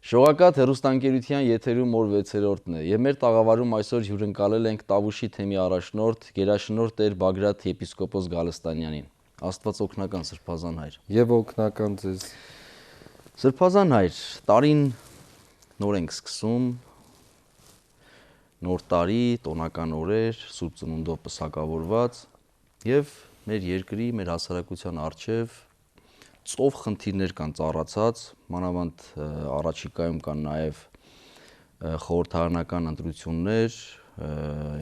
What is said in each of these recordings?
Շողակաթ հեռուստաընկերության եթերում օր 6-րդն է եւ մեր տաղավարում այսօր հյուրընկալել ենք Տավուշի թեմի առաջնորդ Գերաշնորհ Տեր Բագրատ եպիսկոպոս Գալստանյանին։ Աստված օգնական Սրբազան հայր։ Եվ օգնական ձեզ։ Սրբազան հայր, տարին նոր ենք սկսում, նոր տարի, տոնական օրեր, Սուրբ Ծնունդով պսակավորված եւ մեր երկրի, մեր հասարակության առջեւ ծով խնդիրներ կան ծառացած, մանավանդ առաջիկայում կան նաև խորհրդարանական ընտրություններ,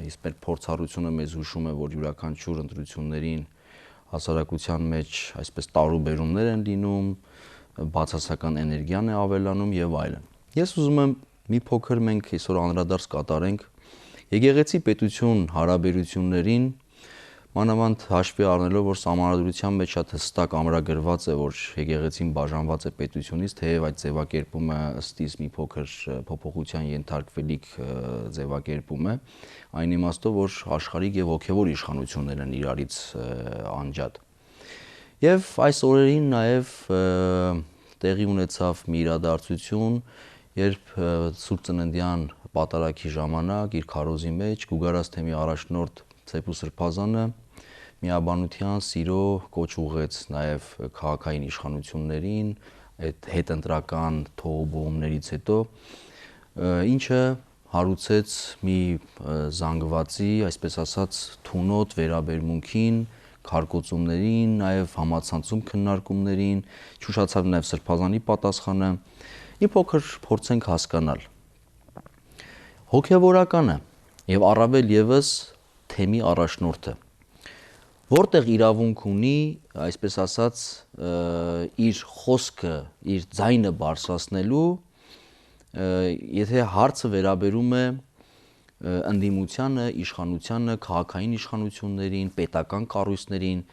իսկ մեր փորձառությունը մեզ հուշում է, որ յուրաքանչյուր ընտրություններին հասարակության մեջ այսպես տարուբերումներ են լինում, բացասական էներգիան է ավելանում եւ այլն։ Ես ուզում եմ մի փոքր մենք այսօր անդրադարձ կատարենք եկեղեցի պետություն հարաբերություններին, մանավանդ հաշվի առնելով, որ Սահմանադրության մեջ շատ հստակ ամրագրված է, որ եկեղեցին բաժանված է պետությունից, թեև այդ ձևակերպումը ըստիս մի փոքր փոփոխության ենթարկվելիք ձևակերպում է, այն իմաստով, որ աշխարհիկ եւ հոգեվոր իշխանություններ են իրարից անջատ։ Եվ այս օրերին նաեւ տեղի ունեցավ մի իրադարձություն, երբ Սուրբ Ծննդյան պատարագի ժամանակ իր քարոզի մեջ Գուգարաց թեմի առաջնորդ Ցեփու Սրբազանը միաբանության սիրո կոչ ուղղեց նաև քաղաքային իշխանություններին այդ հետընտրական թողոբոհումներից հետո, ինչը հարուցեց մի զանգվածի, այսպես ասած, թունոտ վերաբերմունքին, քարկոծումներին, նաև համացանցում քննարկումներին, ճուշացավ նաև Սրբազանի պատասխանը, մի փոքր փորձենք հասկանալ հոգևորականը եւ առավել եւս թեմի առաջնորդը որտեղ իրավունք ունի, այսպես ասած, իր խոսքը, իր ձայնը բարձրացնելու, եթե հարցը վերաբերում է ընդդիմությանը, իշխանությանը, քաղաքային իշխանություններին, պետական կառույցներին,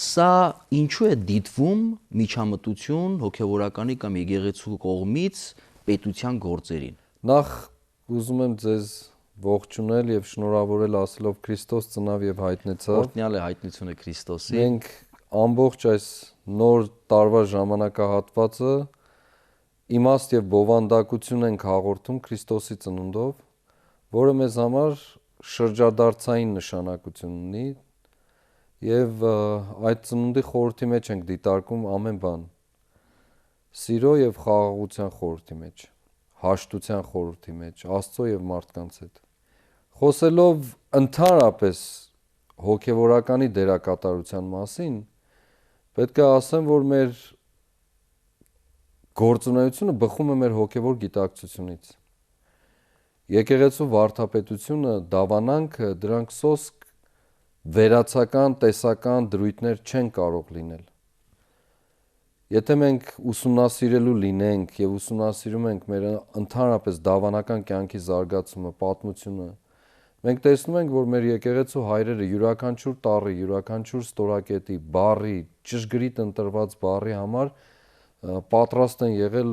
սա ինչու է դիտվում միջամտություն հոգևորականի կամ եկեղեցու կողմից պետության գործերին։ Նախ ուզում եմ ձեզ ողջունել եւ շնորհավորել ասելով Քրիստոս ծնավ եւ հայտնեցավ։ Օրհնյալ է հայտնությունը Քրիստոսի։ Մենք ամբողջ այս նոր տարվա ժամանակահատվածը իմաստ եւ բովանդակություն ենք հաղորդում Քրիստոսի ծնունդով, որը մեզ համար շրջադարձային նշանակություն ունի եւ այդ ծնունդի խորհրդի մեջ ենք դիտարկում ամեն բան։ Սիրո եւ խաղաղության խորհրդի մեջ, հաշտության խորհրդի մեջ, Աստծո եւ մարդկանց հետ։ Խոսելով ընդհանրապես հոգևորականի դերակատարության մասին, պետք է ասեմ, որ մեր գործունեությունը բխում է մեր հոգևոր գիտակցությունից։ Եկեղեցու վարդապետությունը, դավանանքը, դրանք սոսկ վերացական, տեսական դրույթներ չեն կարող լինել։ Եթե մենք ուսումնասիրելու լինենք եւ ուսումնասիրում ենք մեր ընդհանրապես դավանական կյանքի զարգացումը, պատմությունը, մենք տեսնում ենք, որ մեր եկեղեցու հայրերը յուրաքանչյուր տառի, յուրաքանչյուր ստորակետի, բառի, ճշգրիտ ընտրված բառի համար պատրաստ են եղել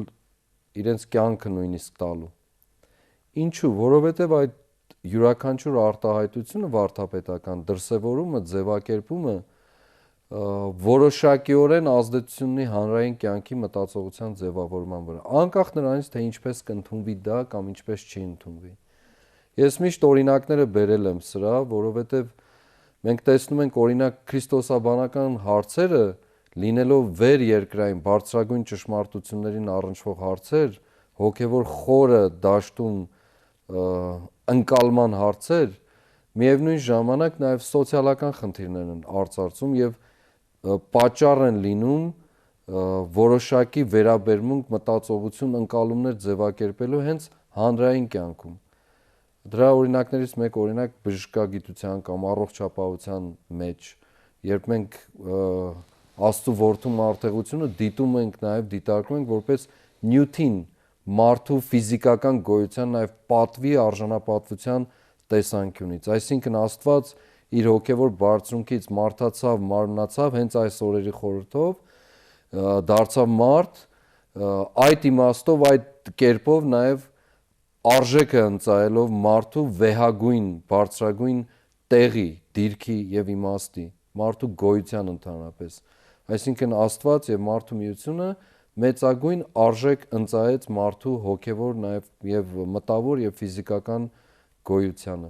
իրենց կյանքը նույնիսկ տալու։ Ինչու՞, որովհետեւ այդ յուրաքանչյուր արտահայտությունը վարդապետական դրսևորումը, ձևակերպումը որոշակիորեն ազդեցություն ունի հանրային կյանքի մտածողության ձևավորման վրա, անկախ նրանից, թե ինչպես կընդունվի դա կամ ինչպես չի ընդունվի։ Ես միշտ օրինակները բերել եմ սրա, որովհետև մենք տեսնում ենք օրինակ քրիստոսաբանական հարցերը լինելով վերերկրային բարձրագույն ճշմարտություններին առնչվող հարցեր, հոգևոր խորը դաշտում ընկալման հարցեր, միևնույն ժամանակ նաև սոցիալական խնդիրներ են արծարծում եւ պատճառ են լինում որոշակի վերաբերմունք, մտածողություն, ընկալումներ ձևակերպելու հենց հանրային կյանքում։ Դրա օրինակներից մեկ օրինակ բժշկագիտության կամ առողջապահության մեջ, երբ մենք Աստծո որդու մարտեղությունը դիտում ենք, նաև դիտարկում ենք որպես նյութին, մարդու ֆիզիկական գոյության նաև պատվի արժանապատվության տեսանկյունից։ Այսինքն Աստված իր հոգևոր բարձունքից մարդացավ, մարմնացավ հենց այս օրերի խորհրդով, դարձավ մարդ, այդ իմաստով, այդ կերպով նաև արժեքը ընծայելով մարդու վեհագույն, բարձրագույն տեղի, դիրքի եւ իմաստի, մարդու գոյության ընդհանրապես։ Այսինքն Աստված եւ մարդու միությունը մեծագույն արժեք ընծայեց մարդու հոգևոր նաև եւ մտավոր եւ ֆիզիկական գոյությանը։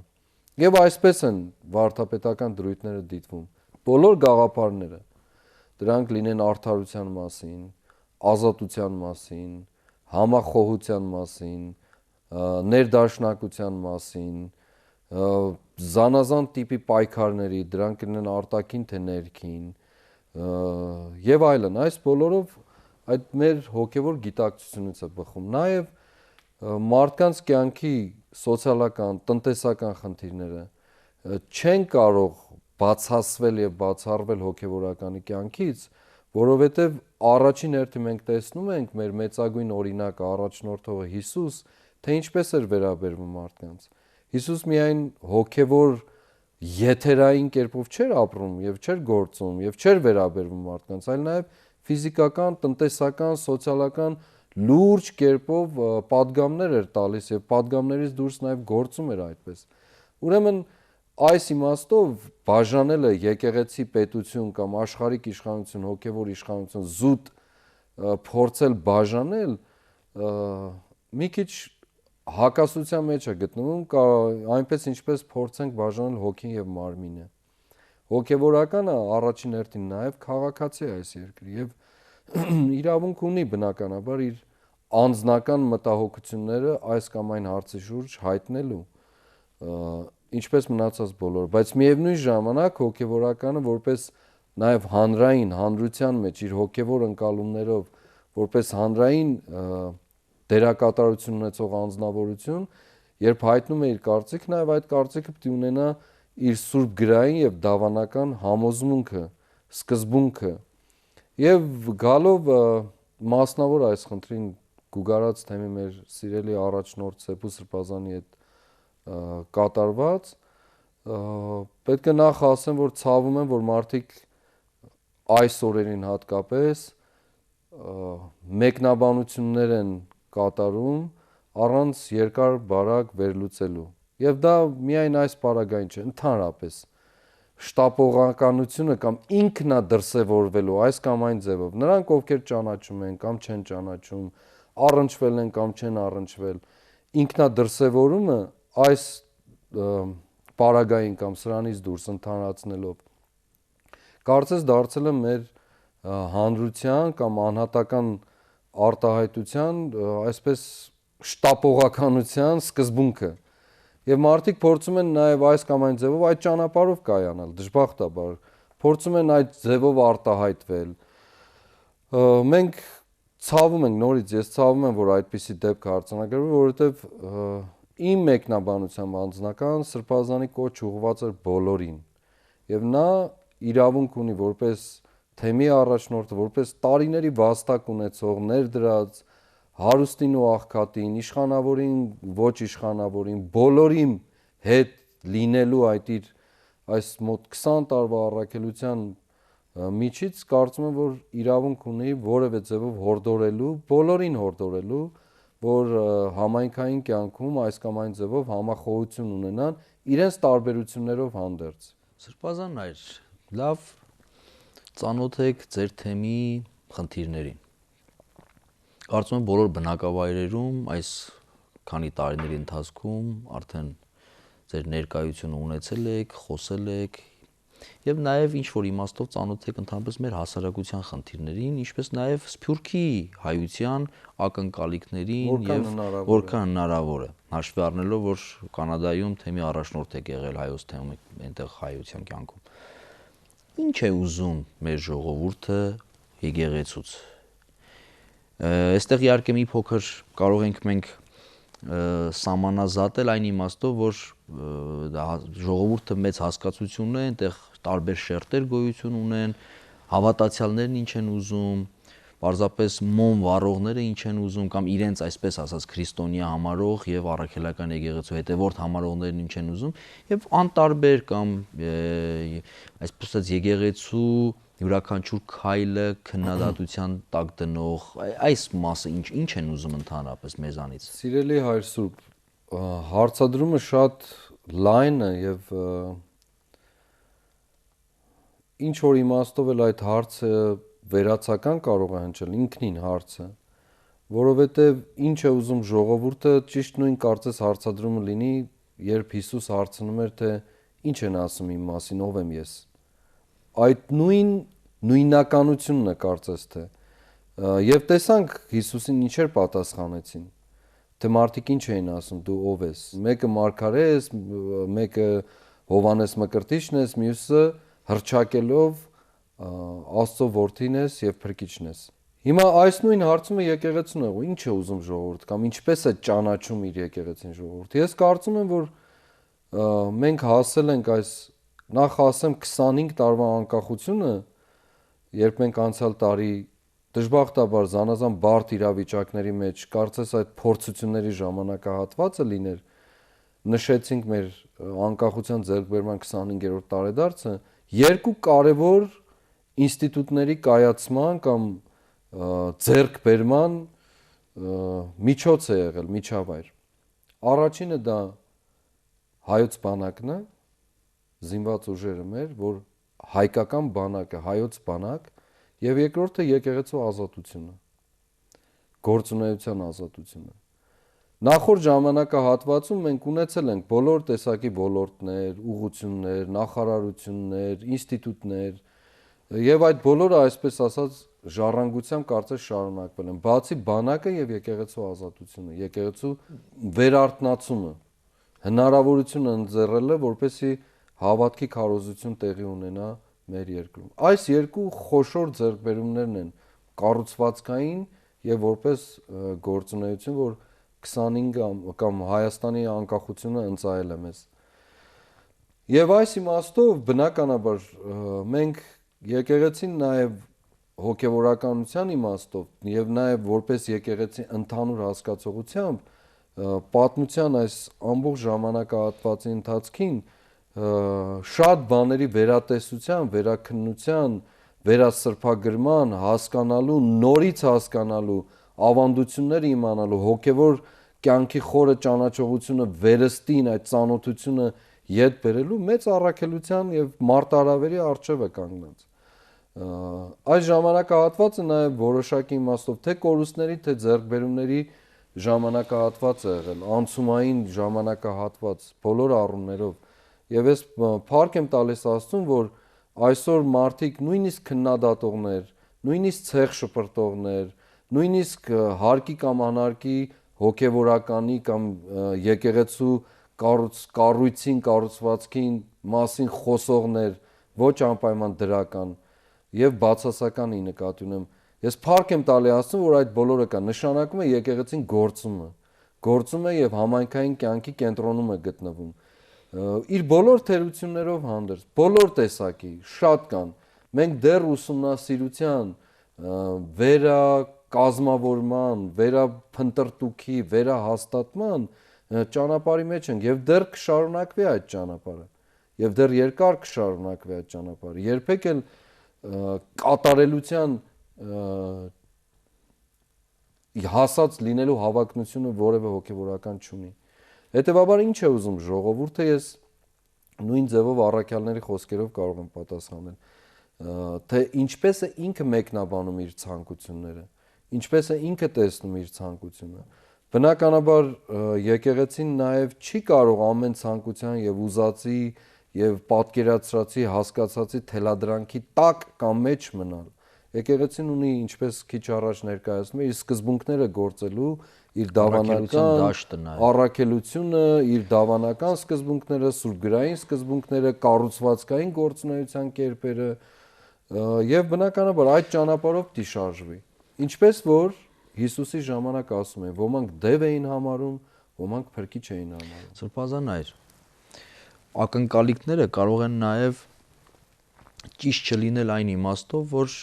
Եվ այսպես են վարդապետական դրույթները դիտվում։ Բոլոր գաղափարները, դրանք լինեն արդարության մասին, ազատության մասին, համախոհության մասին, ներդաշնակության մասին, զանազան տիպի պայքարների, դրանք լինեն արտաքին թե ներքին, եւ այլն, այս բոլորով այդ մեր հոգևոր գիտակցությունից է բխում։ Նաեւ մարդկանց կյանքի սոցիալական, տնտեսական խնդիրները չեն կարող բացասվել եւ բացառվել հոգևորականի կյանքից, որովհետեւ առաջին հերթին մենք տեսնում ենք մեր մեծագույն օրինակը առաջնորդողը Հիսուս, թե ինչպես էր վերաբերվում մարդկանց։ Հիսուս միայն հոգևոր եթերային կերպով չէր ապրում եւ չէր գործում եւ չէր վերաբերվում մարդկանց, այլ նաեւ ֆիզիկական, տնտեսական, սոցիալական լուրջ կերպով պատգամներ էր տալիս եւ պատգամներից դուրս նաեւ գործում էր այդպես։ Ուրեմն այս իմաստով բաժանելը եկեղեցի պետություն կամ աշխարհիկ իշխանություն, հոգևոր իշխանություն զուտ փորձել բաժանել մի քիչ հակասության մեջ է գտնվում, այնպես ինչպես փորձենք բաժանել հոգին եւ մարմինը։ Հոգևորականը առաջին հերթին նաեւ քաղաքացի է այս երկրի եւ իրավունք ունի բնականաբար իր անձնական մտահոգությունները այս կամ այն հարցի շուրջ հայտնելու, ինչպես մնացած բոլորը, բայց միևնույն ժամանակ հոգևորականը որպես նաեւ հանրության մեջ իր հոգևոր ընկալումներով որպես հանրային դերակատարություն ունեցող անձնավորություն, երբ հայտնում է իր կարծիքը, նաեւ այդ կարծիքը պետք է ունենա իր սուրբ գրային եւ դավանական համոզմունքը, սկզբունքը։ Եվ գալով մասնավոր այս խնդրին գուգարած թեմի մեր սիրելի առաջնորդ Սեփու Սրբազանի հետ կատարված, պետք է նախ ասեմ, որ ցավում եմ, որ մարդիկ այս օրերին հատկապես մեկնաբանություններ են կատարում առանց երկար բարակ վերլուծելու։ Եվ դա միայն այս պարագային չէ, ընդհանրապես շտապողականությունը կամ ինքնադրսևորվելու այս կամ այն ձևով, նրանք ովքեր ճանաչում են կամ չեն ճանաչում, առնչվել են կամ չեն առնչվել, ինքնադրսևորումը այս պարագային կամ սրանից դուրս ընդհանրացնելով կարծես դարձել է մեր հանրության կամ անհատական արտահայտության այսպես շտապողականության սկզբունքը։ Եվ մարդիկ փորձում են նաև այս կամ այն ձևով այդ ճանապարհով կայանալ, դժբախտաբար փորձում են այդ ձևով արտահայտվել։ Մենք ցավում ենք նորից, ես ցավում եմ, որ այդպիսի դեպք արձանագրվի, որովհետև իմ մեկնաբանությամբ անձնական Սրբազանի կոչ ուղղված էր բոլորին։ Եվ նա իրավունք ունի որպես թեմի առաջնորդ, որպես տարիների վաստակ ունեցող, ներդրած հարուստին ու աղքատին, իշխանավորին, ոչ իշխանավորին, բոլորի հետ լինելու այս մոտ 20 տարվա առաքելության միջից կարծում եմ, որ իրավունք ունի որևէ ձևով հորդորելու, բոլորին հորդորելու, որ համայնքային կյանքում այս կամ այն ձևով համախոհություն ունենան իրենց տարբերություններով հանդերձ։ Սրբազան այր, լավ ծանոթ եք ձեր թեմի խնդիրներին։ Կարծում եմ բոլոր բնակավայրերում այս քանի տարիների ընթացքում արդեն ձեր ներկայությունը ունեցել եք, խոսել եք եւ նաեւ ինչ որ իմաստով ծանոթ եք ընդհանրապես մեր հասարակության խնդիրներին, ինչպես նաեւ Սփյուռքի հայության ակնկալիքներին եւ որքան հնարավոր է, հաշվի առնելով, որ Կանադայում թեմի առաջնորդ եք եղել հայոց թեմի այնտեղ հայության կյանքում։ Ինչ է ուզում մեր ժողովուրդը եկեղեցուց։ Այստեղ իհարկե մի փոքր կարող ենք մենք սահմանազատել այն իմաստով, որ ժողովուրդը մեծ հասկացություն է, այնտեղ տարբեր շերտեր գոյություն ունեն, հավատացյալներն ինչ են ուզում, պարզապես մոմ վառողները ինչ են ուզում կամ իրենց այսպես ասած քրիստոնյա համարող եւ առաքելական եկեղեցու հետևորդ համարողներն ինչ են ուզում եւ անտարբեր կամ այսպես ասած եկեղեցու յուրաքանչյուր քայլը քննադատության տակ դնող այս մասը ինչ են ուզում ընդհանրապես մեզանից։ Սիրելի հայր Սուրբ, հարցադրումը շատ լայն է եւ ինչ որ իմաստով էլ այդ հարցը վերացական կարող է հնչել ինքնին հարցը, որովհետև ինչ է ուզում ժողովուրդը, ճիշտ նույն կարծես հարցադրումը լինի, երբ Հիսուս հարցնում էր, թե ինչ են ասում իմ մասին, ով եմ ես։ Այդ նույնականությունն է կարծես թե։ Եվ տեսանք Հիսուսին ինչեր պատասխանեցին, թե մարդիկ ինչ էին ասում, դու ով ես։ Մեկը մարգարե ես, մեկը Հովհաննես Մկրտիչն ես, մյուսը հռչակելով Աստծո որդին ես եւ փրկիչն ես։ Հիմա այս նույն հարցումը եկեղեցուն է, ինչ է ուզում ժողովուրդ կամ ինչպես է ճանաչում իր եկեղեցին ժողովուրդը։ Ես կարծում եմ, որ մենք հասել ենք այս նախ ասեմ 25 տարվա անկախությունը, երբ մենք անցյալ տարի դժբախտաբար զանազան բարդ իրավիճակների մեջ կարծես այդ փորձությունների ժամանակահատվածը լիներ, նշեցինք մեր անկախության ձեռքբերման 25-րդ տարեդարձը, երկու կարևոր ինստիտուտների կայացման կամ ձեռքբերման միջոց է եղել, միջավայր։ Առաջինը դա հայոց բանակն է, զինված ուժերը մեր, որ հայկական բանակը, հայոց բանակ, եւ երկրորդը եկեղեցու ազատությունը, գործունեության ազատությունը։ Նախորդ ժամանակահատվածում մենք ունեցել ենք բոլոր տեսակի ոլորտներ, ուղղություններ, նախարարություններ, ինստիտուտներ, եւ այդ բոլորը, այսպես ասած, ժառանգությամբ կարծես շարունակվել են, բացի բանակը եւ եկեղեցու ազատությունը, եկեղեցու վերարտնացումը, հնարավորությունը ընձեռելը, որպեսզի հավատքի քարոզություն տեղի ունենա մեր երկրում։ Այս երկու խոշոր ձեռքբերումներն են կառուցվածքային եւ որպես գործունեություն, որ 25 կամ Հայաստանի անկախությունը ընծայել է մեզ։ Եվ այս իմաստով բնականաբար մենք եկեղեցին նաեւ հոգեվորականության իմաստով եւ նաեւ որպես եկեղեցի ընդհանուր հասկացողությամբ պատմության այս ամբողջ ժամանակահատվածի ընթացքին շատ բաների վերատեսության, վերաքննության, վերասրբագրման, հասկանալու, նորից հասկանալու, ավանդություններ իմանալու, հոգևոր կյանքի խորը ճանաչողությունը վերստին այդ ծանոթությունը յետ բերելու մեծ առաքելության եւ մարտահրավերի առջեւ է կանգնած։ Այս ժամանակահատվածը նաեւ որոշակի իմաստով թե կորուստների, թե ձեռքբերումների ժամանակահատված է եղել, անցումային ժամանակահատված բոլոր առումներով։ Եվ ես փառք եմ տալիս Աստծուն, որ այսօր մարդիկ նույնիսկ քննադատողներ, նույնիսկ ցեղ շպրտողներ, նույնիսկ հարկի կամ անհարկի հոգևորականի կամ եկեղեցու կառույցին, կառուցվածքին մասին խոսողներ, ոչ անպայման դրական եւ բացասականի նկատի ունեմ։ Ես փառք եմ տալի Աստծուն, որ այդ բոլորը կա, նշանակում է եկեղեցին գործում է եւ համայնքային կյանքի կենտրոնում է գտնվում։ Իր բոլոր թերություններով հանդերձ, բոլոր տեսակի, շատ կան։ Մենք դեռ ուսումնասիրության, վերակազմավորման, վերափնտրտուքի, վերահաստատման ճանապարհի մեջ ենք եւ դեռ կշարունակվի այդ ճանապարհը։ Եվ դեռ երկար կշարունակվի այդ ճանապարհը։ Երբեք էլ կատարելության հասած լինելու հավակնությունը որևէ հոգևորական չունի։ Հետևաբար ինչ է ուզում ժողովուրդը, ես նույն ձևով առաքյալների խոսքերով կարող եմ պատասխանել, թե ինչպես է ինքը մեկնաբանում իր ցանկությունները, ինչպես է ինքը տեսնում իր ցանկությունը։ Բնականաբար եկեղեցին նաև չի կարող ամեն ցանկության եւ ուզածի եւ պատկերացրածի հասկացածի թելադրանքի տակ կամ մեջ մնալ։ Եկեղեցին ունի, ինչպես քիչ առաջ ներկայացնում եմ, իր սկզբունքները գործելու, իր դավանական առաքելությունը, իր դավանական սկզբունքները, սուրբգրային սկզբունքները, կառուցվածքային գործունեության կերպերը եւ բնականաբար այդ ճանապարհով պիտի շարժվի։ Ինչպես որ Հիսուսի ժամանակ ասում են, ոմանք դև էին համարում, ոմանք փրկիչ էին համարում։ Սրբազան այր։ Ակնկալիքները կարող են նաև ճիշտ չլինել այն իմաստով, որ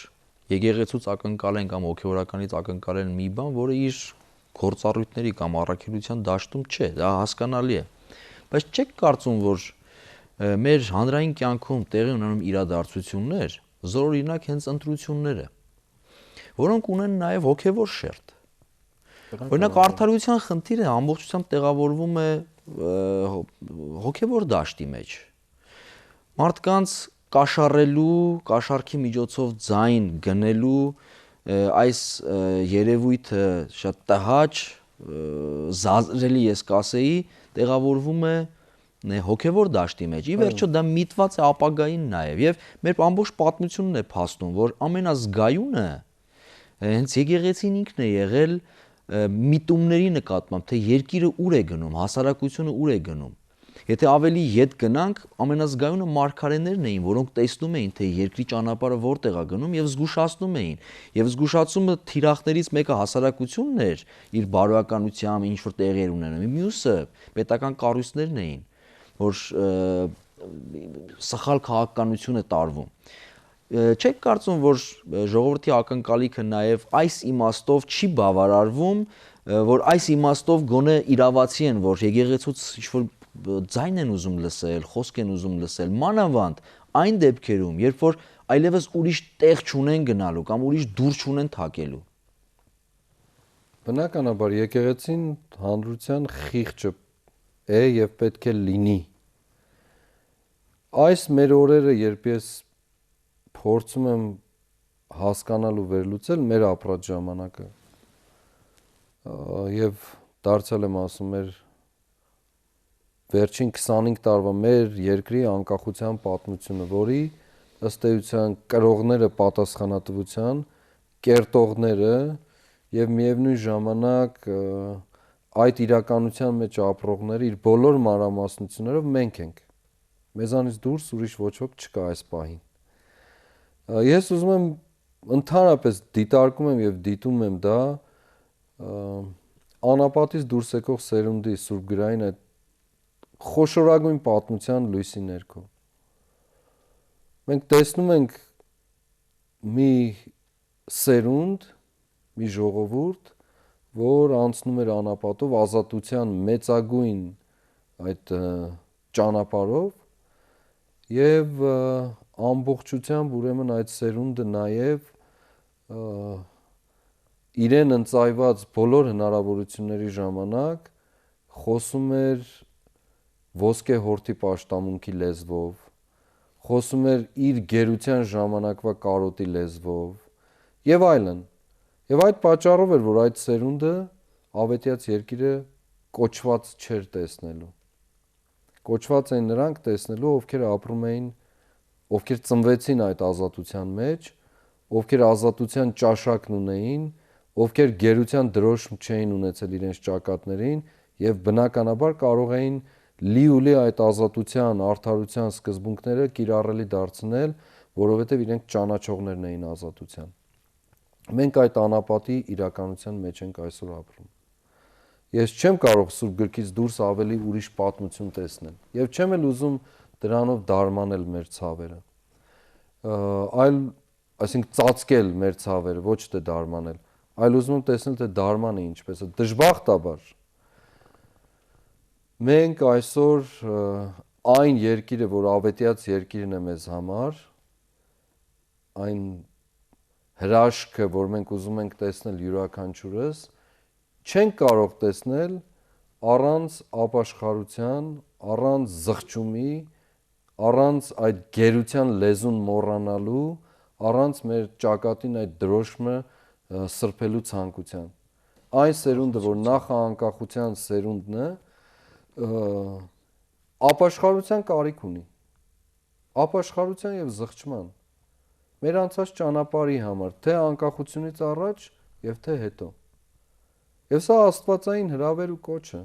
եկեղեցուց ակնկալեն կամ հոգևորականից ակնկալեն մի բան, որը իր գործառույթների կամ առաքելության դաշտում չէ, դա հասկանալի է։ Բայց չեք կարծում, որ մեր հանրային կյանքում տեղի ունենում իրադարձություններ, զորօրինակ հենց ընտրությունները, որոնք ունեն նաև հոգևոր շերտ։ Օրինակ արդարության խնդիրը ամբողջությամբ տեղավորվում է հոգևոր դաշտի մեջ։ Մարդկանց կաշառքի միջոցով ձայն գնելու այս երևույթը շատ տհաճ, զազրելի ես կասեի, տեղավորվում է հոգևոր դաշտի մեջ։ Ի վերջո դա միտված է ապագային նաև եւ մեր ամբողջ պատմությունն է փաստում, որ ամենազգայունը հենց եկեղեցին ինքն է եղել միտումների նկատմամբ, թե երկիրը ուր է գնում, հասարակությունը ուր է գնում։ Եթե ավելի ետ գնանք, ամենազգայունը մարգարեներն էին, որոնք տեսնում էին, թե երկրի ճանապարհը որտեղ է գնում եւ զգուշացնում էին։ Եվ զգուշացումը թիրախներից մեկը հասարակությունն էր, իր բարոյականությամբ ինչ որ տեղեր ունենում։ Մյուսը պետական կառույցներն էին, որ սխալ քաղաքականություն է տարվում։ Չեք կարծում, որ ժողովրդի ակնկալիքը նաև այս իմաստով չի բավարարվում, որ այս իմաստով գոնե իրավացի են, որ եկեղեցուց ինչ-որ ձայն են ուզում լսել, խոսք են ուզում լսել, մանավանդ այն դեպքերում, երբ որ այլևս ուրիշ տեղ չունեն գնալու կամ ուրիշ դուր չունեն թակելու։ Բնականաբար եկեղեցին հանրության խիղճը է եւ պետք է լինի։ Այս մեր օրերը, երբ ես փորձում եմ հասկանալ ու վերլուծել մեր ապրած ժամանակը, եւ դարձյալ եմ ասում մեր վերջին 25 տարվա մեր երկրի անկախության պատմությունը, որի ըստ էության կրողները պատասխանատվության, կերտողները եւ միևնույն ժամանակ այդ իրականության մեջ ապրողները իր բոլոր մանրամասնություններով մենք ենք։ Մեզանից դուրս ուրիշ ոչ ոք չկա այս պահին։ Ես ուզում եմ ընդհանրապես դիտարկում եմ եւ դիտում եմ դա անապատից դուրս եկող սերունդի Սուրբ գրային այդ խոշորագույն պատմության լույսի ներքո։ Մենք տեսնում ենք մի սերունդ, մի ժողովուրդ, որ անցնում էր անապատով ազատության մեծագույն այդ ճանապարհով եւ ամբողջությամբ ուրեմն այդ սերունդը նաեւ իրեն ընծայված բոլոր հնարավորությունների ժամանակ խոսում էր ոսկե հորթի պաշտամունքի լեզվով, խոսում էր իր գերության ժամանակվա կարոտի լեզվով եւ այլն։ Եվ այդ պատճառով էր, որ այդ սերունդը ավետյաց երկիրը կոչված չէր տեսնելու։ Կոչված էին նրանք տեսնելու, ովքեր ապրում էին, ովքեր ծնվեցին այդ ազատության մեջ, ովքեր ազատության ճաշակն ունեին, ովքեր գերության դրոշմ չէին ունեցել իրենց ճակատներին եւ բնականաբար կարող էին լիուլի այդ ազատության, արդարության սկզբունքները կիրառելի դարձնել, որովհետեւ իրենք ճանաչողներն էին ազատության։ Մենք այդ անապատի իրականության մեջ ենք այսօր ապրում։ Ես չեմ կարող Սուրբ գրքից դուրս ավելի ուրիշ պատմություն տեսնել եւ չեմ էլ ուզում դրանով դարմանել մեր ցավերը։ Այլ, այսինքն ծածկել մեր ցավերը, ոչ թե դարմանել, այլ ուզում եմ տեսնել թե դարմանը ինչպես է։ Դժբախտաբար մենք այսօր այն երկիրը, որ ավետյաց երկիրն է մեզ համար, այն հրաշքը, որ մենք ուզում ենք տեսնել յուրաքանչյուրս, չենք կարող տեսնել առանց ապաշխարության, առանց զղջումի, առանց այդ գերության լեզուն մոռանալու, առանց մեր ճակատին այդ դրոշմը սրբելու ցանկության։ Այն սերունդը, որ նախանկախության սերունդն է, ապաշխարության կարիք ունի։ Ապաշխարության եւ զղջման։ Մեր անցած ճանապարհի համար, թե անկախությունից առաջ եւ թե հետո։ Եվ սա աստվածային հրավեր ու կոչ է։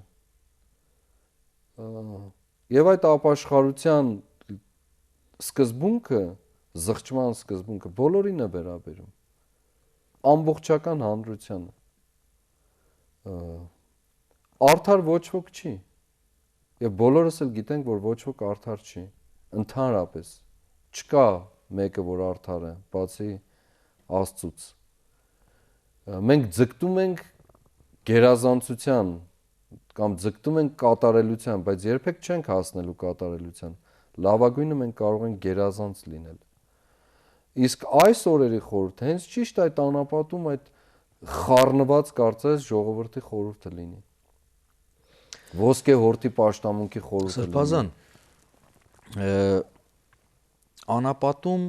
Եվ այդ ապաշխարության սկզբունքը, զղջման սկզբունքը բոլորին է վերաբերում։ Ամբողջական հանրությանը։ Արդար ոչ ոք չի։ Եվ բոլորս էլ գիտենք, որ ոչ ոք արդար չի։ Ընդհանրապես չկա մեկը, որ արդար է, բացի Աստծուց։ Մենք ձգտում ենք գերազանցության կամ ձգտում ենք կատարելության, բայց երբեք չենք հասնելու կատարելության։ Լավագույնը մենք կարող ենք գերազանց լինել։ Իսկ այս օրերի խորհուրդ հենց ճիշտ այդ անապատում այդ խառնված կարծես ժողովրդի խորհուրդը լինի։ Ոսկե հորթի պաշտամունքի խորհուրդը լինի։ Սրբազան, Անապատում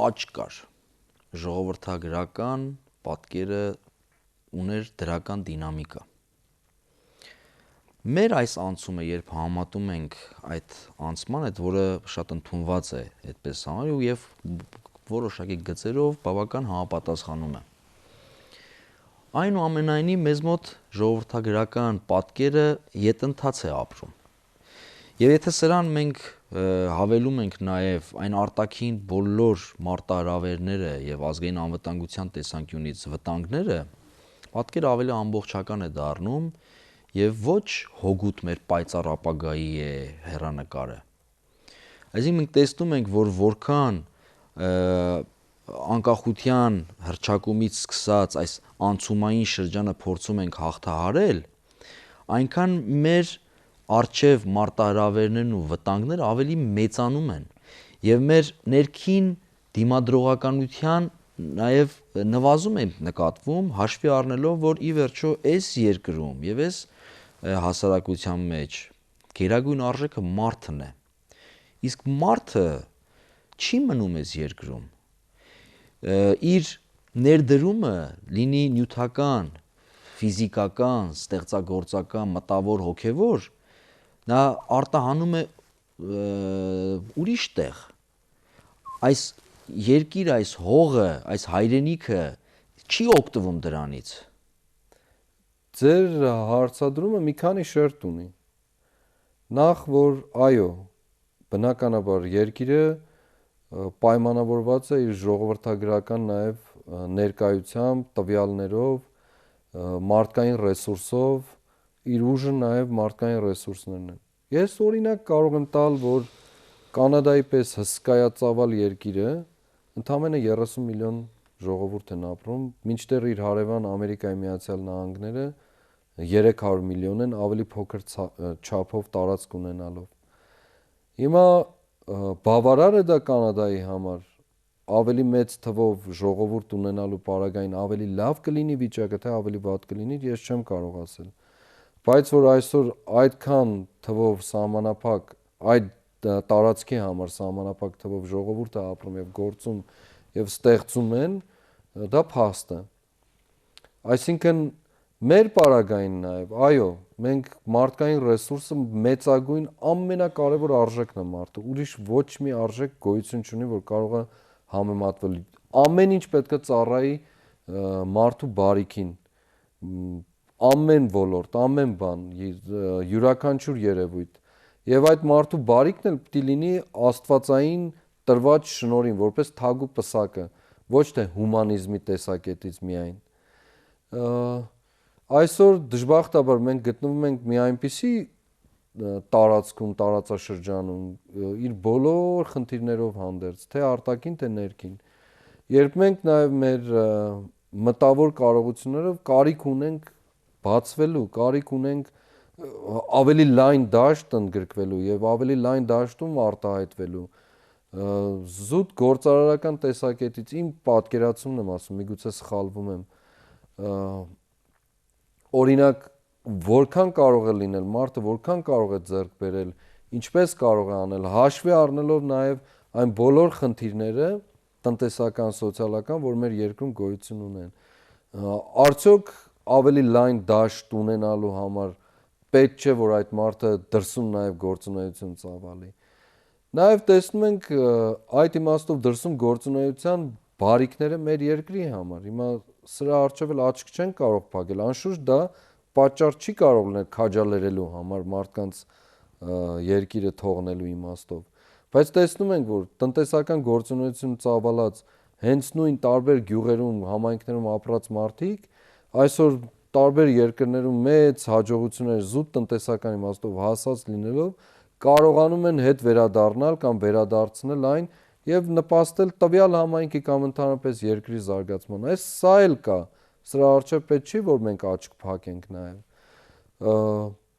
աճ կար, ժողովրդագրական պատկերը ուներ դրական դինամիկա։ Մեր այս անցումը, երբ համատում ենք այդ անցման հետ, որը շատ ընդունված է այդպես համարել եւ որոշակի գծերով բավական համապատասխանում է։ Այնուամենայնիվ մեզ մոտ ժողովրդագրական պատկերը ետընթաց է ապրում։ Եվ եթե սրան մենք հավելում ենք նաև այն արտաքին բոլոր մարտահրավերները եւ ազգային անվտանգության տեսանկյունից վտանգները, պատկերը ավելի ամբողջական է դառնում եւ ոչ հօգուտ մեր պայծառ ապագայի է հեռանկարը։ Այսինքն մենք տեսնում ենք, որ որքան անկախության հռչակումից սկսած այս անցումային շրջանը փորձում ենք հաղթահարել, այնքան մեր առջև մարտահրավերներն ու վտանգները ավելի մեծանում են եւ մեր ներքին դիմադրողականության նաեւ նվազում է նկատվում, հաշվի առնելով, որ ի վերջո այս երկրում եւ այս հասարակության մեջ գերագույն արժեքը մարդն է։ Իսկ մարդը չի մնում այս երկրում։ Իր ներդրումը լինի նյութական, ֆիզիկական, ստեղծագործական, մտավոր, հոգևոր, նա արտահանում է ուրիշ տեղ։ Այս երկիրը, այս հողը, այս հայրենիքը չի օգտվում դրանից։ Ձեր հարցադրումը մի քանի շերտ ունի։ Նախ որ այո, բնականաբար երկիրը պայմանավորված է իր ժողովրդագրական նաև ներկայությամբ, տվյալներով, մարդկային ռեսուրսով, իր ուժը նաև մարդկային ռեսուրսներն են։ Ես օրինակ կարող եմ տալ, որ Կանադայի պես հսկայածավալ երկիրը ընդամենը 30 միլիոն ժողովուրդ են ապրում, մինչդեռ իր հարևան Ամերիկայի Միացյալ Նահանգները 300 միլիոն են, ավելի փոքր չափով տարածք ունենալով։ Հիմա բավարար է դա Կանադայի համար ավելի մեծ թվով ժողովուրդ ունենալու պարագային ավելի լավ կլինի վիճակը, թե ավելի վատ կլինի, ես չեմ կարող ասել։ Բայց որ այսօր այդքան թվով սահմանափակ այդ տարածքի համար սահմանափակ թվով ժողովուրդ է ապրում եւ գործում եւ ստեղծում են, դա փաստ է։ Այսինքն մեր պարագային նաև, այո, մենք մարդկային ռեսուրսը մեծագույն ամենակարևոր արժեքն է մարդը, ուրիշ ոչ մի արժեք գոյություն չունի, որ կարող է համեմատվել։ Ամեն ինչ պետք է ծառայի մարդու բարիքին, ամեն ոլորտ, ամեն բան, յուրաքանչյուր երևույթ։ Եվ այդ մարդու բարիքն էլ պիտի լինի աստվածային տրված շնորհին, որպես թագու պսակը, ոչ թե հումանիզմի տեսակետից միայն։ Այսօր դժբախտաբար մենք գտնվում ենք մի այնպիսի տարածքում, տարածաշրջանում, իր բոլոր խնդիրներով հանդերձ, թե արտաքին, թե ներքին, երբ մենք նաև մեր մտավոր կարողություններով կարիք ունենք բացվելու, կարիք ունենք ավելի լայն դաշտ ընդգրկվելու եւ ավելի լայն դաշտում արտահայտվելու, զուտ գործարարական տեսակետից իմ պատկերացումն եմ ասում, միգուցե սխալվում եմ, օրինակ որքան կարող է լինել մարդը, որքան կարող է ձեռք բերել, ինչպես կարող է անել, հաշվի առնելով նաև այն բոլոր խնդիրները տնտեսական, սոցիալական, որ մեր երկրում գոյություն ունեն։ Արդյոք ավելի լայն դաշտ ունենալու համար պետք չէ, որ այդ մարդը դրսում նաև գործունեություն ծավալի։ Նաև տեսնում ենք այդ իմաստով դրսում գործունեության բարիքները մեր երկրի համար։ Հիմա սրա առջև էլ աչք չեն կարող փակել, անշուշտ դա պատճառ չի կարող լինել քաջալերելու համար մարդկանց երկիրը թողնելու իմաստով, բայց տեսնում ենք, որ տնտեսական գործունեություն ծավալած հենց նույն տարբեր գյուղերում, համայնքներում ապրած մարդիկ այսօր տարբեր երկրներում մեծ հաջողություններ զուտ տնտեսական իմաստով հասած լինելով կարողանում են հետ վերադառնալ կամ վերադարձնել այն եւ նպաստել տվյալ համայնքի կամ ընդհանրապես երկրի զարգացման։ Այս սա էլ կա, սրա առջև պետք չի, որ մենք աչք փակենք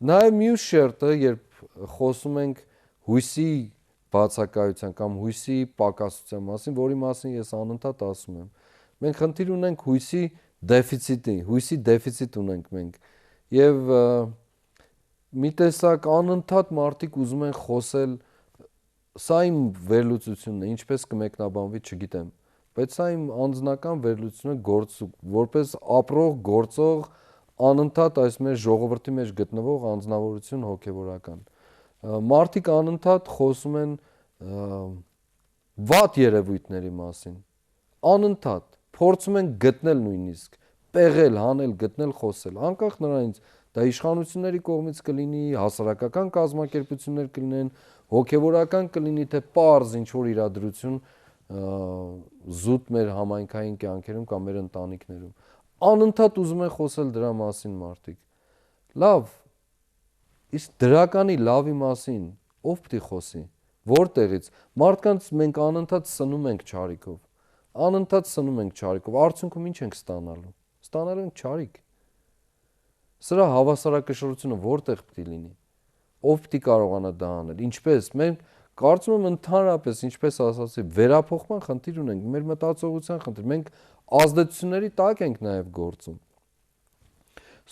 նաև մյուս շերտը, երբ խոսում ենք հույսի բացակայության կամ հույսի պակասության մասին, որի մասին ես անընդհատ ասում եմ։ Մենք խնդիր ունենք հույսի դեֆիցիտ ունենք մենք եւ մի տեսակ անընդհատ մարդիկ ուզում են խոսել Սա իմ վերլուծությունն է, ինչպես կմեկնաբանվի, չգիտեմ, բայց սա իմ անձնական վերլուծությունը որպես ապրող, գործող, անընդհատ այս մեր ժողովրդի մեջ գտնվող անձնավորություն հոգևորական։ Մարդիկ անընդհատ խոսում են վատ երևույթների մասին, անընդհատ փորձում են գտնել նույնիսկ, պեղել, հանել, գտնել, խոսել, անկախ նրանից դա իշխանությունների կողմից կլինի, հասարակական կազմակերպություններ կլինեն, հոգևորական կլինի, թե պարզ ինչ-որ իրադրություն զուտ մեր համայնքային կյանքերում կամ մեր ընտանիքներում։ Անընդհատ ուզում են խոսել դրա մասին մարդիկ։ Լավ, իսկ դրականի լավի մասին ով պիտի խոսի։ Որտեղից։ Մարդկանց մենք անընդհատ սնում ենք չարիքով։ Անընդհատ սնում ենք չարիքով։ Արդյունքում ինչ ենք ստանալու։ Ստանալու ենք չարիք։ Սրա հավասարակշռությունը որտեղ պիտի լինի։ Ով պիտի կարողանա դա անել։ Ինչպես մենք կարծում եմ ընդհանրապես, ինչպես ասացի, վերափոխման խնդիր ունենք, մեր մտածողության խնդիր։ Մենք ազդեցությունների տակ ենք նաև գործում։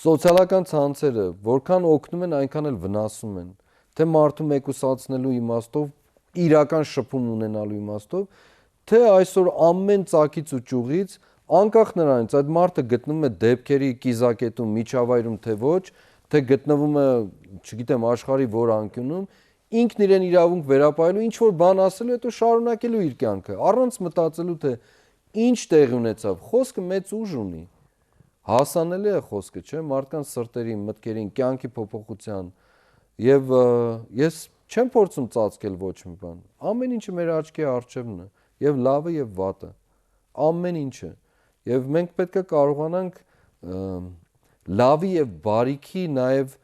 Սոցիալական ցանցերը որքան օգնում են, այնքան էլ վնասում են։ Թե մարդու մեկուսացնելու իմաստով, իրական շփում ունենալու իմաստով, թե այսօր ամեն ծակից ու ճյուղից, անկախ նրանից այդ մարդը գտնվում է դեպքերի կիզակետում, միջավայրում, թե ոչ, թե գտնվում է, չգիտեմ, աշխարհի որ անկյունում, ինքն իրեն իրավունք վերապահելու, ինչ որ բան ասելու, հետո շարունակելու իր կյանքը, առանց մտածելու, թե ինչ տեղի ունեցավ։ Խոսքը մեծ ուժ ունի։ Հասանելի է խոսքը, չէ՞, մարդկանց սրտերին, մտքերին, կյանքի փոփոխության։ Եվ ես չեմ փորձում ծածկել ոչ մի բան։ Ամեն ինչը մեր աչքի առջևն է, եւ լավը եւ վատը, ամեն ինչը։ Եվ մենք պետք է կարողանանք լավի եւ բարիքի նաեւ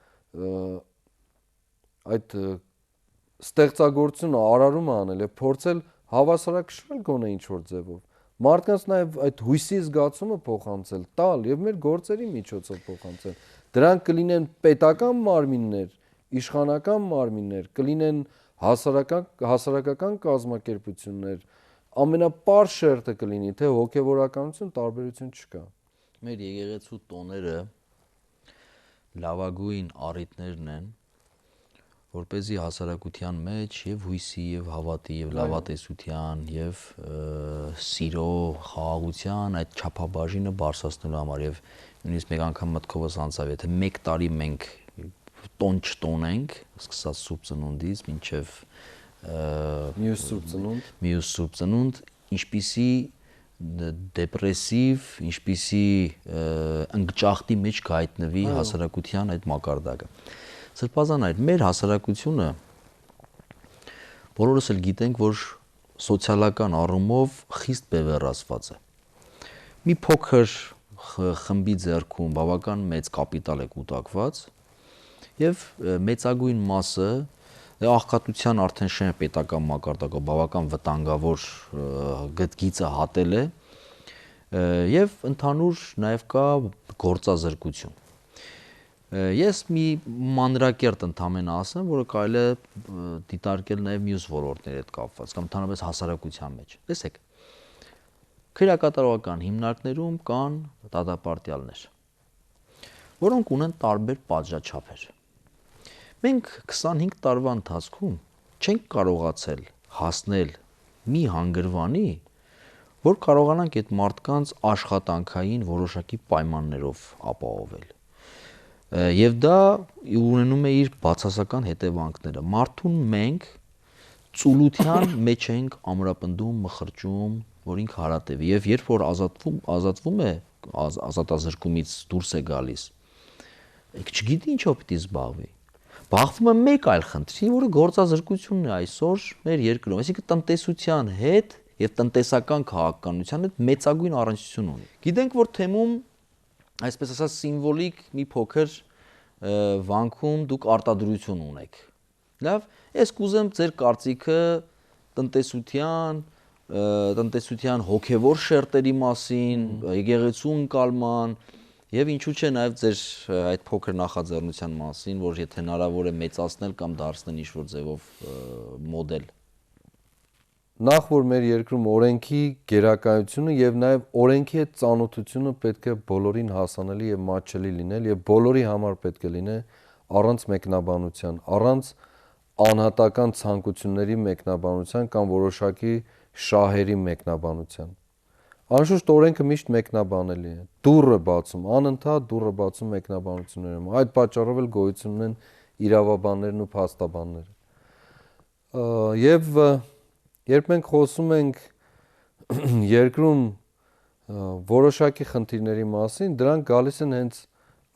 այդ ստեղծագործությունը արարումը անել եւ փորձել հավասարակշռել գոնե ինչ որ ձևով։ Մարդկանց նաև այդ հույսի զգացումը փոխանցել, տալ եւ մեր գործերի միջոցով փոխանցել։ Դրանք կլինեն պետական մարմիններ, իշխանական մարմիններ, կլինեն հասարակական կազմակերպություններ, ամենապարզ շերտը կլինի, թե հոգևորականություն տարբերություն չկա։ Մեր եկեղեցու տոները լավագույն առիթներն են, որպեսզի հասարակության մեջ եւ հույսի եւ հավատի եւ լավատեսության եւ սիրո, խաղաղության այդ չափաբաժինը բարձրացնելու համար եւ նույնիսկ մեկ անգամ մտքովս անցավ, եթե 1 տարի մենք տոն չտոնենք, սկսած սուրբ ծնունդից մինչեւ մյուս սուրբ ծնունդ, ինչպիսի դեպրեսիվ, ինչպիսի ընկճախտի մեջ կհայտնվի հասարակության այդ մակարդակը։ Սրբազան այդ մեր հասարակությունը բոլորս էլ գիտենք, որ սոցիալական առումով խիստ բևեռացված է։ Մի փոքր խմբի ձեռքում բավական մեծ կապիտալ է կուտակված եւ մեծագույն մասը աղքատության արդեն շեն պետական մակարդակով բավական վտանգավոր գծգիծը հատել է եւ ընդհանուր նաեւ կա գործազրկություն։ Ես մի մանրակերտ ընդհանրապես ասեմ, որը կարելի է դիտարկել նաև մյուս ոլորտների հետ կապված կամ ընդհանրապես հասարակության մեջ։ Տեսեք, քրեակատարողական հիմնարկներում կան դատապարտյալներ, որոնք ունեն տարբեր պատժաչափեր։ Մենք 25 տարվա ընթացքում չենք կարողացել հասնել մի հանգրվանի, որ կարողանանք այդ մարդկանց աշխատանքային որոշակի պայմաններով ապահովել։ Եվ դա ունենում է իր բացասական հետևանքները։ Մարդուն մենք ծուլության մեջ ենք ամրապնդում, մխրճում, որ ինքը հարատևի, եւ երբ որ ազատվում է, ազատազրկումից դուրս է գալիս, չգիտի ինչով պիտի զբաղվի։ Բախվում է մեկ այլ խնդրի, որը գործազրկությունն է այսօր մեր երկրում, այսինքն տնտեսության հետ եւ տնտեսական քաղաքականության հետ մեծագույն առնչություն ունի։ Գիտենք, որ թեմում այսպես ասած սիմվոլիկ մի փոքր վանքում դուք արտադրություն ունեք։ Լավ, ես կուզեմ ձեր կարծիքը տնտեսության հոգևոր շերտերի մասին, եկեղեցու ընկալման եւ ինչու՞ չէ նաեւ ձեր այդ փոքր նախաձեռնության մասին, որ եթե հնարավոր է մեծացնել կամ դարձնել ինչ-որ ձևով մոդել։ Նախ որ մեր երկրում օրենքի գերակայությունը եւ նաեւ օրենքի հետ ծանոթությունը պետք է բոլորին հասանելի եւ մատչելի լինել եւ բոլորի համար պետք է լինել առանց մեկնաբանության, առանց անհատական ցանկությունների մեկնաբանության կամ որոշակի շահերի մեկնաբանության։ Անշուշտ օրենքը միշտ մեկնաբանելի է։ Դուռը բացում, անընդհատ դուռը բացում մեկնաբանություններում։ Այդ պատճառով էլ գոյություն ունեն իրավաբաններն ու փաստաբանները։ Եվ երբ մենք խոսում ենք երկրում որոշակի խնդիրների մասին, դրանք գալիս են հենց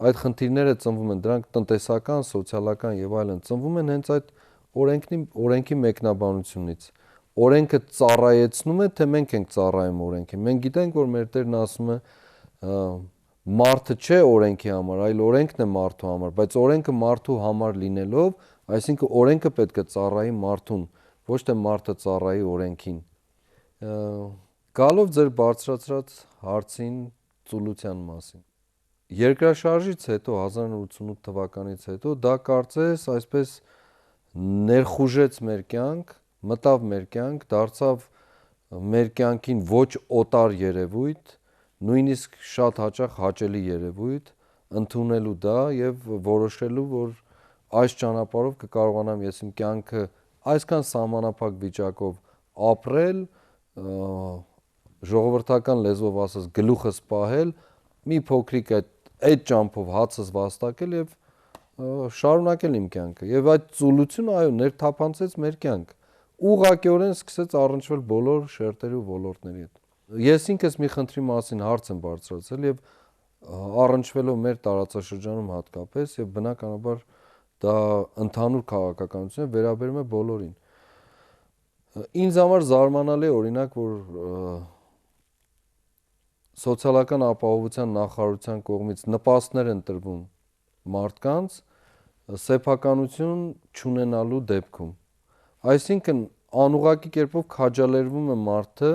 այդ խնդիրները ծնվում են, դրանք տնտեսական, սոցիալական եւ այլն ծնվում են հենց այդ օրենքի մեկնաբանությունից։ Օրենքը ծառայեցնում է, թե մենք ենք ծառայում օրենքին։ Մենք գիտենք, որ մեր Տերն ասում է մարդը չէ օրենքի համար, այլ օրենքն է մարդու համար, բայց օրենքը մարդու համար լինելով, այսինքն օրենքը պետք է ծառայի մարդուն, ոչ թե մարդը ծառայի օրենքին։ Գալով ձեր բարձրացրած հարցին ծուլության մասին։ Երկրաշարժից հետո 1988 թվականից հետո դա կարծես այսպես ներխուժեց մեր կյանք, մտավ մեր կյանք, դարձավ մեր կյանքին ոչ օտար երևույթ, նույնիսկ շատ հաճախ հաճելի երևույթ, ընդունելու դա եւ որոշելու, որ այս ճանապարհով կկարողանամ ես իմ կյանքը այսքան սահմանափակ վիճակով ապրել, ժողովրդական լեզվով ասած գլուխս պահել, մի փոքրիկ այդ ճամփով հացս վաստակել եւ շարունակել իմ կյանքը։ Եվ այդ ծուլությունը այո ներթափանցեց մեր կյանք։ Ուղղակիորեն սկսեց առնչվել բոլոր շերտերի ու ոլորտների հետ։ Ես ինքս մի խնդրի մասին հարց եմ բարձրացրել եւ առնչվելով մեր տարածաշրջանում հատկապես եւ բնականաբար դա ընդհանուր քաղաքականություն է, վերաբերում է բոլորին։ Ինձ համար զարմանալի է օրինակ, որ սոցիալական ապահովության նախարարության կողմից նպաստներ են տրվում մարդկանց սեփականություն չունենալու դեպքում։ Այսինքն անուղղակի կերպով քաջալերվում է մարդը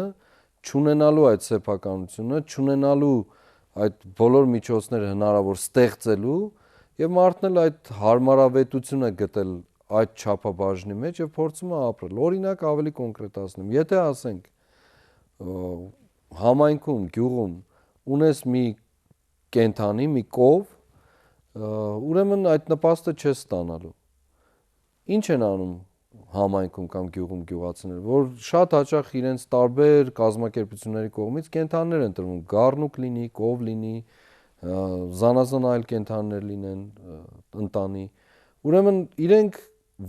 չունենալու այդ սեփականությունը, չունենալու այդ բոլոր միջոցները հնարավոր ստեղծելու եւ մարդն էլ այդ հարմարավետությունը գտել այդ չափաբաժնի մեջ եւ փորձում է ապրել։ Օրինակ ավելի կոնկրետացնեմ, եթե ասենք համայնքում, գյուղում ունես մի կենդանի, մի կով, ուրեմն այդ նպաստը չես ստանալու։ Ինչ են անում համայնքում կամ գյուղում գյուղացիները, որ շատ հաճախ իրենց տարբեր կազմակերպությունների կողմից կենդաններ են տրվում, գառնուկ լինի, կով լինի, զանազան այլ կենդաններ լինեն, ընտանի։ Ուրեմն իրենք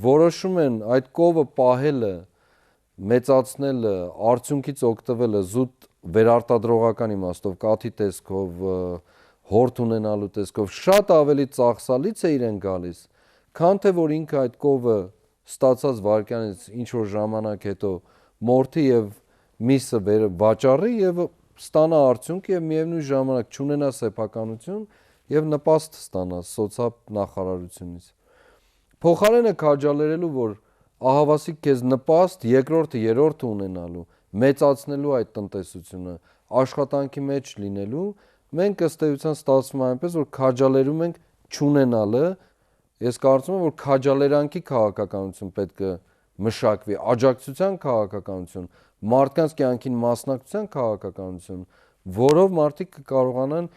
որոշում են այդ կովը պահելը, մեծացնելը, արդյունքից օգտվելը զուտ վերարտադրողական իմաստով, կաթի տեսքով, հորթ ունենալու տեսքով շատ ավելի ծախսալից է իրեն գալիս, քան թե որ ինքը այդ կովը ստացած վարքյանից ինչ որ ժամանակ հետո մորթի եւ միսը վաճառի եւ ստանա արդյունք եւ միևնույն ժամանակ չունենա սեփականություն եւ նպաստ ստանա սոցիալ նախարարությունից։ Փոխարենը քաջալերելու, որ ահավասիկ քեզ նպաստ երկրորդը, երրորդը ունենալու, մեծացնելու այդ տնտեսությունը, աշխատանքի մեջ լինելու, մենք ըստ էության ստացվում է այնպես, որ քաջալերում ենք չունենալը։ Ես կարծում եմ, որ քաջալերանքի քաղաքականություն պետք է մշակվի, աջակցության քաղաքականություն, մարդկանց կյանքին մասնակցության քաղաքականություն, որով մարդիկ կկարողանան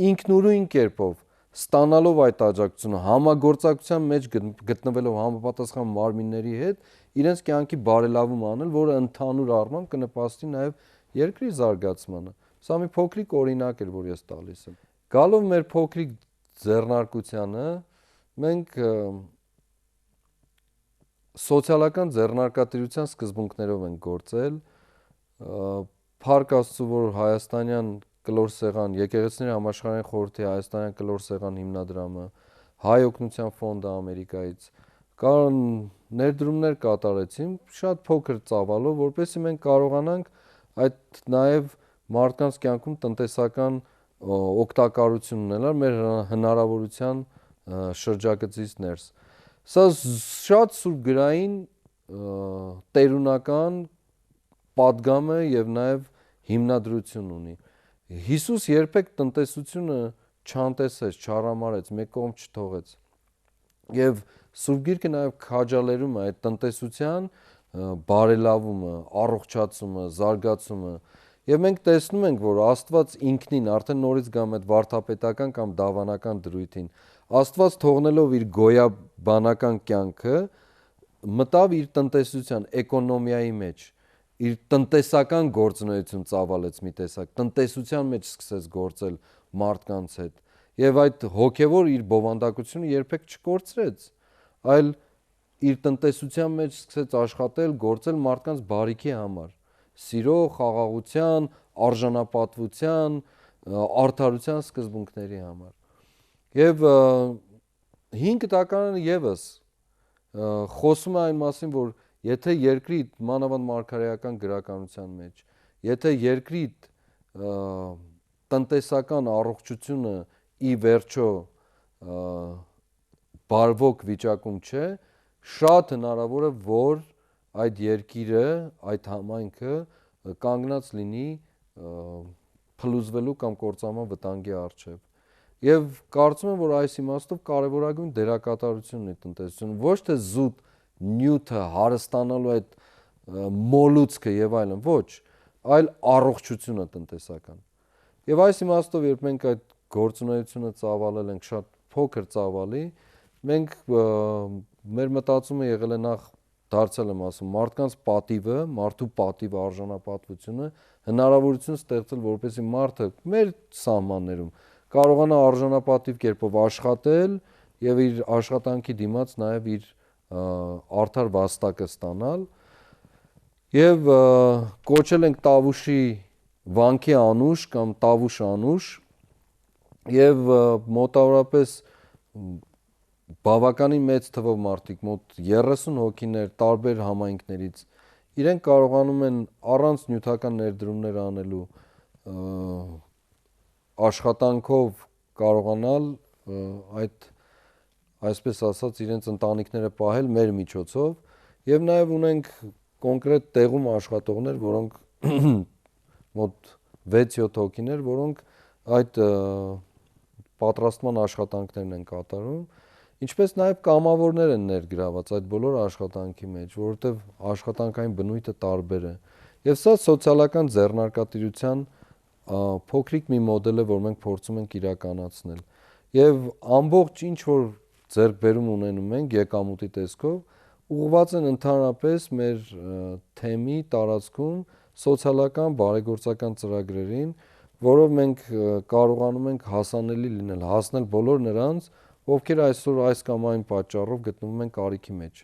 ինքնուրույն կերպով ստանալով այդ աջակցությունը, համագործակցության մեջ գտնվելով համապատասխան մարմինների հետ, իրենց կյանքի բարելավում անել, որը ընդհանուր առմամբ կնպաստի նաև երկրի զարգացմանը։ Սա մի փոքրիկ օրինակ էր, որ ես տալիս եմ։ Գալով մեր փոքրիկ ձեռնարկությանը, մենք սոցիալական ձեռնարկատիրության սկզբունքներով ենք գործել։ Փառք Աստծո, որ հայաստանյան կլոր սեղան, եկեղեցիների համաշխարհային խորհրդի հայաստանյան կլոր սեղան հիմնադրամը, Հայ օգնության ֆոնդը Ամերիկայից կան ներդրումներ կատարեցին շատ փոքր ծավալով, որպեսզի մենք կարողանանք այդ նաև մարդկանց կյանքում տնտեսական օգտակարություն ունենալ մեր հնարավորության շրջագծից ներս։ Սա շատ սուրբգրային տերունական պատգամ է եւ նաեւ հիմնադրություն ունի։ Հիսուս երբեք տնտեսությունը չանտեսեց, չարամարեց, մեկ կողմ չթողեց։ Եվ Սուրբ Գիրքը նաեւ քաջալերում է այդ տնտեսության բարելավումը, առողջացումը, զարգացումը։ Եվ մենք տեսնում ենք, որ Աստված ինքնին արդեն նորից գամ այդ վարդապետական կամ դավանական դրույթին, Աստված թողնելով իր գոյաբանական կյանքը մտավ իր տնտեսության էկոնոմիայի մեջ, իր տնտեսական գործունեություն ծավալեց մի տեսակ, տնտեսության մեջ սկսեց գործել մարդկանց հետ եւ այդ հոգեվոր իր բովանդակությունը երբեք չկորցրեց, այլ իր տնտեսության մեջ սկսեց աշխատել, գործել մարդկանց բարիքի համար, սիրո, խաղաղության, արժանապատվության, արդարության սկզբունքների համար։ Եվ 5 տակարանը եւս խոսում է այն մասին, որ եթե երկրի մանավանդ մարգարեական գրականության մեջ, եթե երկրի տնտեսական առողջությունը ի վերջո բարվոք վիճակում չէ, շատ հնարավոր է, որ այդ երկիրը, այդ համայնքը կանգնած լինի փլուզվելու կամ կործանման վտանգի առջև։ Եվ կարծում եմ, որ այս իմաստով կարևորագույն դերակատարությունն է տնտեսությունը, ոչ թե զուտ նյութը հարստանալու այդ մոլուցքը եւ այլն, ոչ, այլ առողջությունը տնտեսական։ Եվ այս իմաստով, երբ մենք այդ գործունեությունը ծավալել ենք շատ փոքր ծավալի, մենք մեր մտածումը եղել է նախ դարձել եմ ասում, մարդկանց պատիվը, մարդու պատիվը, արժանապատվությունը հնարավորություն ստեղծել, որպեսզի մարդը մեր սահմաններում կարողանա արժանապատիվ կերպով աշխատել եւ իր աշխատանքի դիմաց նաեւ իր արդար վաստակը ստանալ եւ կոչել ենք Տավուշի վանքի անուշ կամ Տավուշ անուշ եւ մոտավորապես բավականին մեծ թվով մարդիկ, մոտ 30 հոգիներ տարբեր համայնքներից իրենք կարողանում են առանց նյութական ներդրումներ անելու աշխատանքով կարողանալ այդ այսպես ասած իրենց ընտանիքները պահել մեր միջոցով եւ նաեւ ունենք կոնկրետ տեղում աշխատողներ, որոնք մոտ 6-7 հոգիներ, որոնք այդ պատրաստման աշխատանքներն են կատարում, ինչպես նաեւ կամավորներ են ներգրաված այդ բոլոր աշխատանքի մեջ, որովհետեւ աշխատանքային բնույթը տարբեր է։ Եվ սա սոցիալական ձեռնարկատիրության փոքրիկ մի մոդել է, որ մենք փորձում ենք իրականացնել։ Եվ ամբողջ ինչ որ ձեռքբերում ունենում ենք եկամուտի տեսքով, ուղղված են ընդհանրապես մեր թեմի տարածքում սոցիալական բարեգործական ծրագրերին, որով մենք կարողանում ենք հասանելի լինել, հասնել բոլոր նրանց, ովքեր այսօր այս կամ այն պատճառով գտնվում են կարիքի մեջ։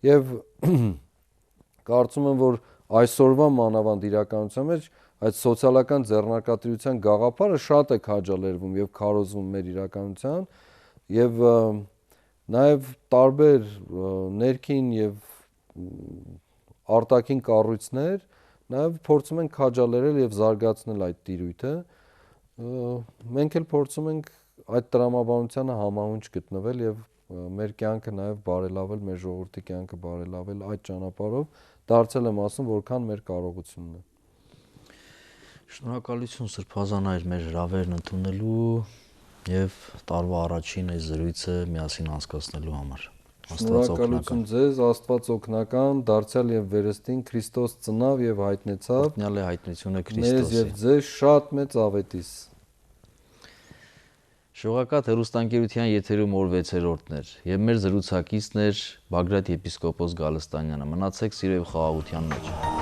Եվ կարծում եմ, որ այսօրվա մանավանդ իրականության մեջ այդ սոցիալական ձեռնարկատիրության գաղափարը շատ է քաջալերվում եւ քարոզվում մեր իրականության եւ նաեւ տարբեր ներքին եւ արտաքին կառույցներ նաեւ փորձում են քաջալերել եւ զարգացնել այդ տիրույթը մենք էլ փորձում ենք այդ տրամաբանությանը համահունչ գտնվել եւ մեր կյանքը նաեւ բարելավել, մեր ժողովրդի կյանքը բարելավել այդ ճանապարհով դարձել եմ ասում, որքան մեր կարողությունն է։ Շնորհակալություն Սրբազան այր մեր հրավերն ընդունելու եւ տարվա առաջին այս զրույցը միասին անցկացնելու համար։ Շնորհակալություն ձեզ, Աստված օգնական, դարձյալ եւ վերստին Քրիստոս ծնավ եւ հայտնեցավ։ Օրհնյալ է հայտնությունը Քրիստոսի։ Մեզ եւ ձեզ շատ մեծ ավետիս։ Շողակաթ հեռուստաընկերության եթերում օր 6-րդն էր եւ մեր զրուցակիցն էր Բագրատ եպիսկոպոս Գալստանյանը։ Մնացեք սիրո եւ խաղաղության մեջ։